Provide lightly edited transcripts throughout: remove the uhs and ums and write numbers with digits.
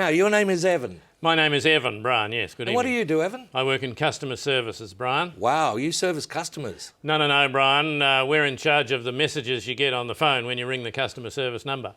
Now, your name is Evan. My name is Evan, Brian, yes, good evening. What do you do, Evan? I work in customer services, Brian. Wow, you service customers. No, Brian. We're in charge of the messages you get on the phone when you ring the customer service number.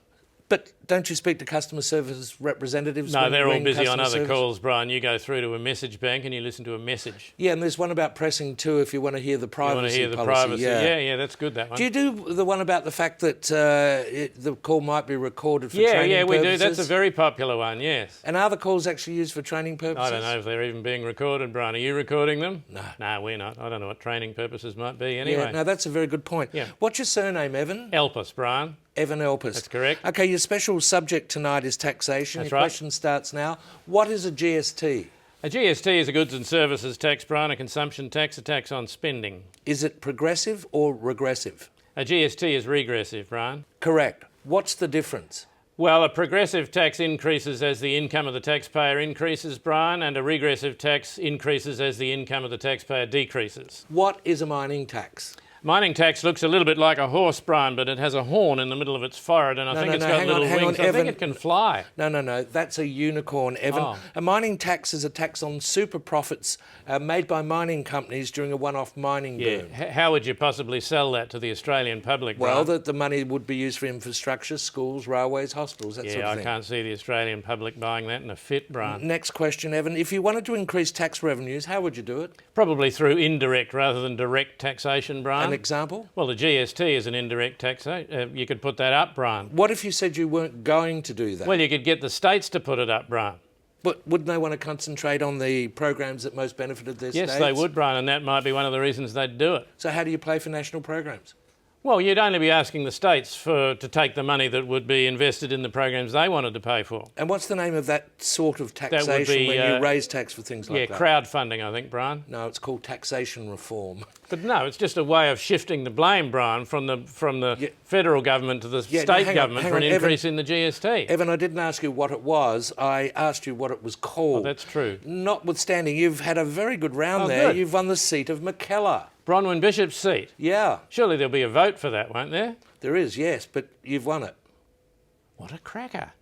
But don't you speak to customer service representatives? No, they're all busy on other calls, Brian. You go through to a message bank and you listen to a message. Yeah, and there's one about pressing 2 if you want to hear the privacy policy. You want to hear the privacy? Yeah, that's good, that one. Do you do the one about the fact that the call might be recorded for training purposes? Yeah, we do. That's a very popular one, yes. And are the calls actually used for training purposes? I don't know if they're even being recorded, Brian. Are you recording them? No. No, we're not. I don't know what training purposes might be anyway. Yeah, no, that's a very good point. Yeah. What's your surname, Evan? Elpus, Brian. Evan Elpus. That's correct. Okay, your special subject tonight is taxation. That's your right. question starts now. What is a GST? A GST is a goods and services tax, Brian, a consumption tax, a tax on spending. Is it progressive or regressive? A GST is regressive, Brian. Correct. What's the difference? Well, a progressive tax increases as the income of the taxpayer increases, Brian, and a regressive tax increases as the income of the taxpayer decreases. What is a mining tax? Mining tax looks a little bit like a horse, Brian, but it has a horn in the middle of its forehead, and I think it's got little wings. I think it can fly. No. That's a unicorn, Evan. Oh. A mining tax is a tax on super profits made by mining companies during a one-off mining boom. How would you possibly sell that to the Australian public, Brian? Well, the money would be used for infrastructure, schools, railways, hospitals, that sort of thing. I can't see the Australian public buying that in a fit, Brian. Next question, Evan. If you wanted to increase tax revenues, how would you do it? Probably through indirect rather than direct taxation, Brian. An example? Well, the GST is an indirect tax. You could put that up, Brian. What if you said you weren't going to do that? Well, you could get the states to put it up, Brian. But wouldn't they want to concentrate on the programs that most benefited their states? Yes, they would, Brian, and that might be one of the reasons they'd do it. So how do you pay for national programs? Well, you'd only be asking the states to take the money that would be invested in the programs they wanted to pay for. And what's the name of that sort of taxation That would be, when you raise tax for things like that? Yeah, crowdfunding, I think, Brian. No, it's called taxation reform. But no, it's just a way of shifting the blame, Brian, from the federal government to the state government for an increase in the GST. Evan, I didn't ask you what it was. I asked you what it was called. Oh, that's true. Notwithstanding, you've had a very good round there. Good. You've won the seat of McKellar. Bronwyn Bishop's seat. Yeah. Surely there'll be a vote for that, won't there? There is, yes, but you've won it. What a cracker.